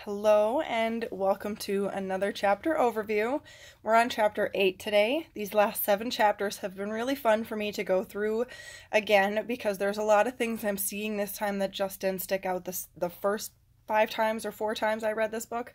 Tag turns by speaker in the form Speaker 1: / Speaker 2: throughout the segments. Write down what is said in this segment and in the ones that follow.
Speaker 1: Hello and welcome to another chapter overview. We're on chapter 8 today. These last 7 chapters have been really fun for me to go through again because there's a lot of things I'm seeing this time that just didn't stick out the first 5 times or 4 times I read this book.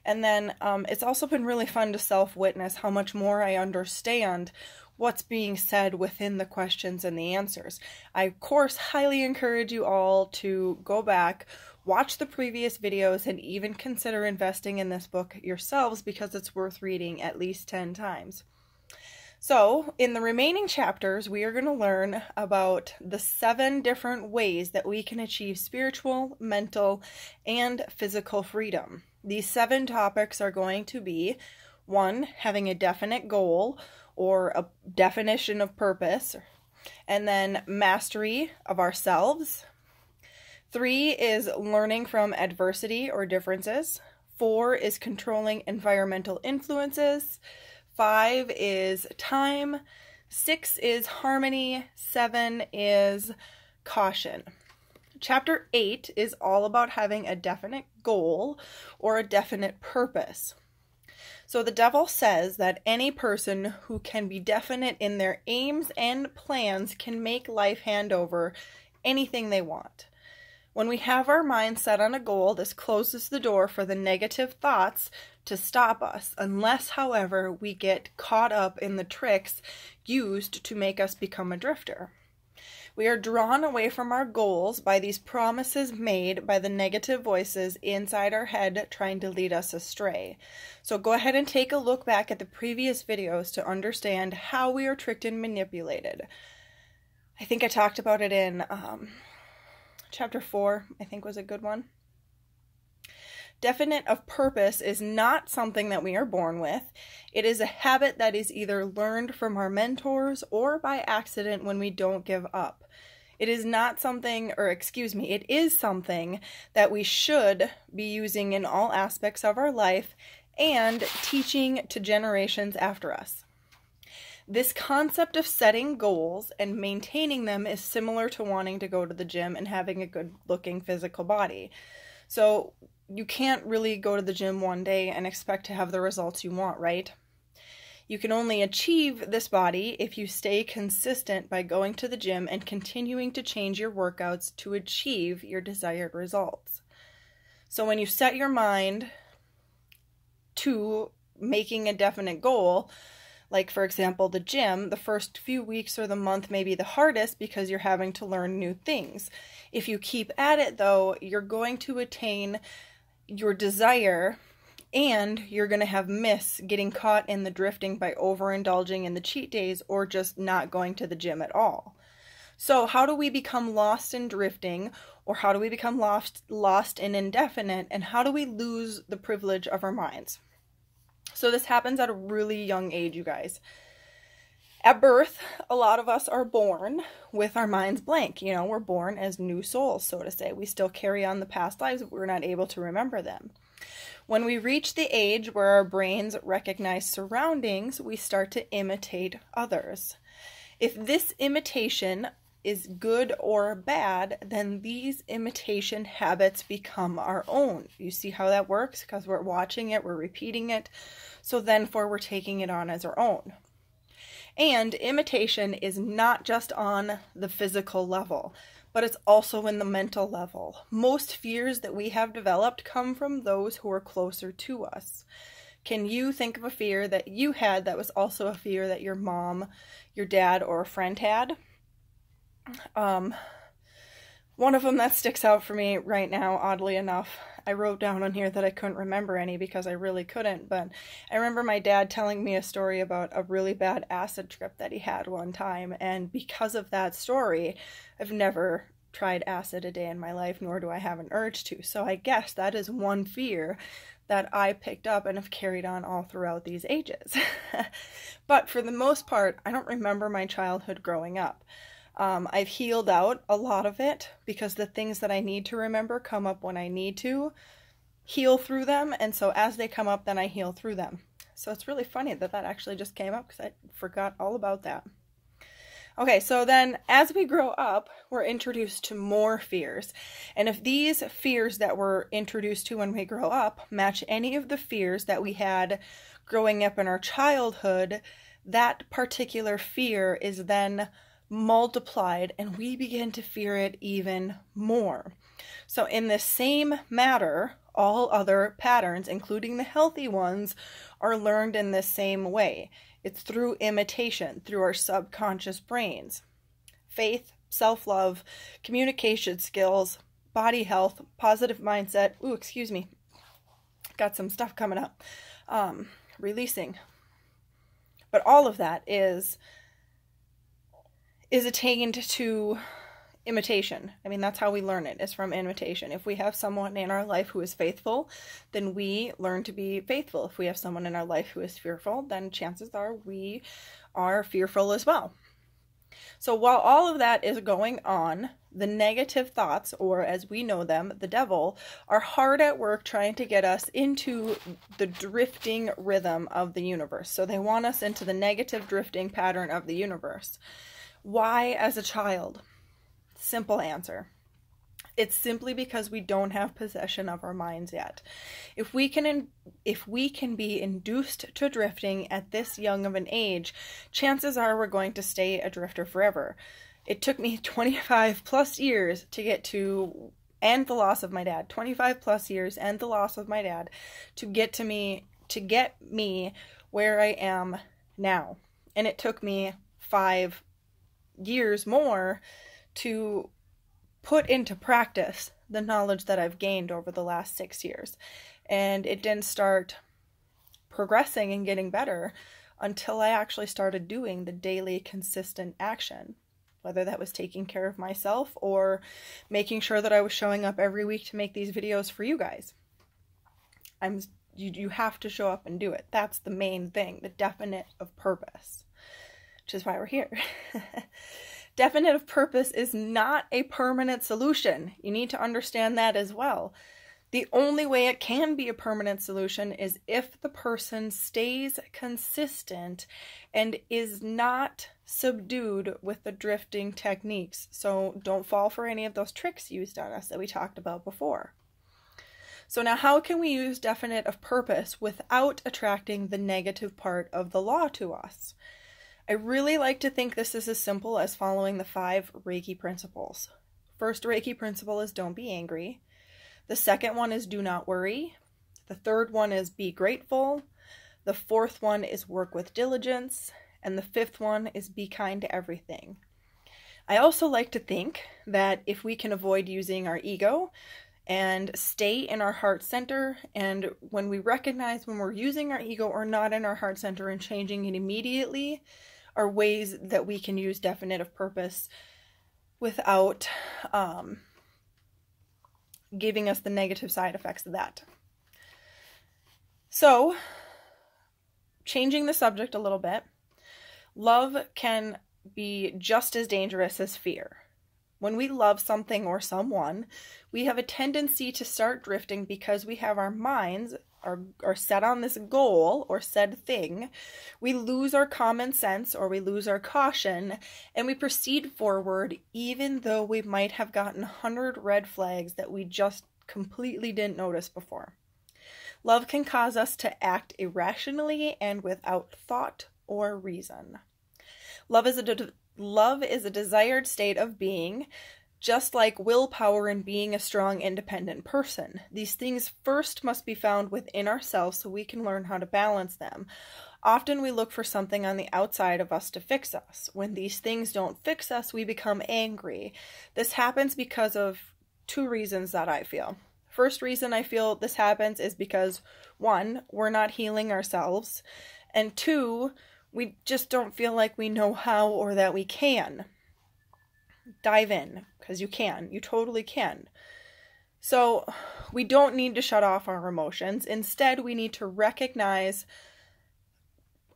Speaker 1: And then it's also been really fun to self-witness how much more I understand what's being said within the questions and the answers. I, of course, highly encourage you all to go back, watch the previous videos, and even consider investing in this book yourselves because it's worth reading at least 10 times. So, in the remaining chapters, we are going to learn about the 7 different ways that we can achieve spiritual, mental, and physical freedom. These 7 topics are going to be 1. Having a definite goal or a definition of purpose, and then mastery of ourselves. 3 is learning from adversity or differences. 4 is controlling environmental influences. 5 is time. 6 is harmony. 7 is caution. Chapter 8 is all about having a definite goal or a definite purpose. So the devil says that any person who can be definite in their aims and plans can make life hand over anything they want. When we have our mind set on a goal, this closes the door for the negative thoughts to stop us, unless, however, we get caught up in the tricks used to make us become a drifter. We are drawn away from our goals by these promises made by the negative voices inside our head trying to lead us astray. So go ahead and take a look back at the previous videos to understand how we are tricked and manipulated. I think I talked about it in chapter 4, I think was a good one. Definite of purpose is not something that we are born with. It is a habit that is either learned from our mentors or by accident when we don't give up. It is not something, it is something that we should be using in all aspects of our life and teaching to generations after us. This concept of setting goals and maintaining them is similar to wanting to go to the gym and having a good-looking physical body. So you can't really go to the gym one day and expect to have the results you want, right? You can only achieve this body if you stay consistent by going to the gym and continuing to change your workouts to achieve your desired results. So when you set your mind to making a definite goal, like for example the gym, the first few weeks or the month may be the hardest because you're having to learn new things. If you keep at it though, you're going to attain your desire, and you're going to have getting caught in the drifting by overindulging in the cheat days or just not going to the gym at all. So how do we become lost in drifting, or how do we become lost in indefinite, and how do we lose the privilege of our minds? So this happens at a really young age, you guys. At birth, a lot of us are born with our minds blank. You know, we're born as new souls, so to say. We still carry on the past lives, but we're not able to remember them. When we reach the age where our brains recognize surroundings, we start to imitate others. If this imitation is good or bad, then these imitation habits become our own. You see how that works? Because we're watching it, we're repeating it, so then we're taking it on as our own. And imitation is not just on the physical level, but it's also in the mental level. Most fears that we have developed come from those who are closer to us. Can you think of a fear that you had that was also a fear that your mom, your dad, or a friend had? One of them that sticks out for me right now, oddly enough, I wrote down on here that I couldn't remember any because I really couldn't, but I remember my dad telling me a story about a really bad acid trip that he had one time, and because of that story, I've never tried acid a day in my life, nor do I have an urge to. So I guess that is one fear that I picked up and have carried on all throughout these ages. But for the most part, I don't remember my childhood growing up. I've healed out a lot of it because the things that I need to remember come up when I need to heal through them, and so as they come up, then I heal through them. So it's really funny that that actually just came up because I forgot all about that. Okay, so then as we grow up, we're introduced to more fears. And if these fears that we're introduced to when we grow up match any of the fears that we had growing up in our childhood, that particular fear is then multiplied and we begin to fear it even more. So in the same matter, all other patterns, including the healthy ones, are learned in the same way. It's through imitation, through our subconscious brains. Faith, self-love, communication skills, body health, positive mindset. Ooh, excuse me. Got some stuff coming up. Releasing. But all of that is attained to imitation. I mean, that's how we learn it, is from imitation. If we have someone in our life who is faithful, then we learn to be faithful. If we have someone in our life who is fearful, then chances are we are fearful as well. So while all of that is going on, the negative thoughts, or as we know them, the devil, are hard at work trying to get us into the drifting rhythm of the universe. So they want us into the negative drifting pattern of the universe. Why as a child? Simple answer. It's simply because we don't have possession of our minds yet. If we can be induced to drifting at this young of an age, chances are we're going to stay a drifter forever. It took me 25 plus years to get to, and the loss of my dad, 25 plus years and the loss of my dad, to get me where I am now. And it took me 5 years more to put into practice the knowledge that I've gained over the last 6 years. And it didn't start progressing and getting better until I actually started doing the daily consistent action, whether that was taking care of myself or making sure that I was showing up every week to make these videos for you guys. You have to show up and do it. That's the main thing, the definite of purpose, which is why we're here. Definite of purpose is not a permanent solution. You need to understand that as well. The only way it can be a permanent solution is if the person stays consistent and is not subdued with the drifting techniques. So don't fall for any of those tricks used on us that we talked about before. So now how can we use definite of purpose without attracting the negative part of the law to us? I really like to think this is as simple as following the 5 Reiki principles. First Reiki principle is don't be angry. The second one is do not worry. The third one is be grateful. The fourth one is work with diligence. And the fifth one is be kind to everything. I also like to think that if we can avoid using our ego and stay in our heart center, and when we recognize when we're using our ego or not in our heart center and changing it immediately, are ways that we can use definite of purpose without giving us the negative side effects of that. So, changing the subject a little bit, love can be just as dangerous as fear. When we love something or someone, we have a tendency to start drifting because we have our minds are set on this goal or said thing. We lose our common sense or we lose our caution and we proceed forward even though we might have gotten 100 red flags that we just completely didn't notice before. Love can cause us to act irrationally and without thought or reason. Love is a desired state of being, just like willpower and being a strong, independent person. These things first must be found within ourselves so we can learn how to balance them. Often we look for something on the outside of us to fix us. When these things don't fix us, we become angry. This happens because of 2 reasons that I feel. First reason I feel this happens is because 1, we're not healing ourselves, and 2, we just don't feel like we know how or that we can. Dive in, because you can. You totally can. So we don't need to shut off our emotions. Instead, we need to recognize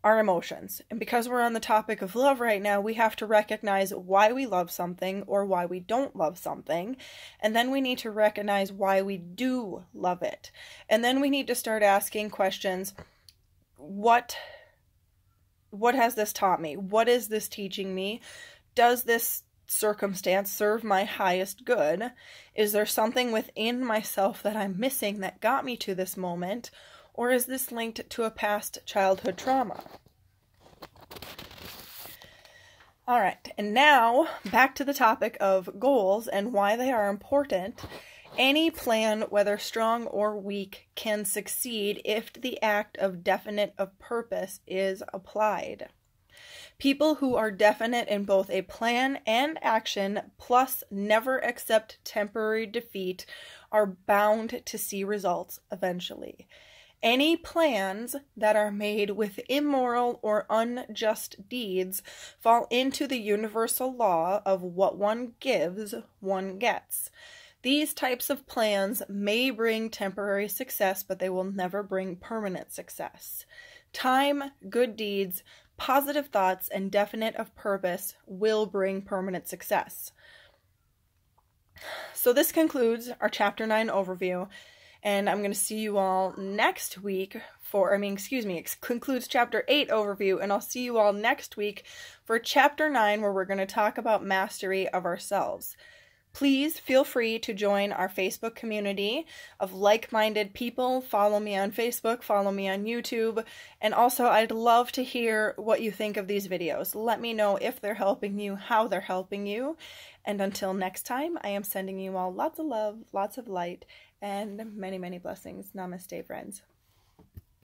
Speaker 1: our emotions. And because we're on the topic of love right now, we have to recognize why we love something or why we don't love something. And then we need to recognize why we do love it. And then we need to start asking questions. What has this taught me? What is this teaching me? does this circumstance serve my highest good? Is there something within myself that I'm missing that got me to this moment? Or is this linked to a past childhood trauma? All right, and now back to the topic of goals and why they are important. Any plan, whether strong or weak, can succeed if the act of definite of purpose is applied. People who are definite in both a plan and action, plus never accept temporary defeat, are bound to see results eventually. Any plans that are made with immoral or unjust deeds fall into the universal law of what one gives, one gets. These types of plans may bring temporary success, but they will never bring permanent success. Time, good deeds, positive thoughts, and definite of purpose will bring permanent success. So this concludes our Chapter 9 overview. And I'm going to see you all next week it concludes Chapter 8 overview, and I'll see you all next week for Chapter 9, where we're going to talk about mastery of ourselves. Please feel free to join our Facebook community of like-minded people. Follow me on Facebook, follow me on YouTube, and also I'd love to hear what you think of these videos. Let me know if they're helping you, how they're helping you, and until next time, I am sending you all lots of love, lots of light, and many, many blessings. Namaste, friends.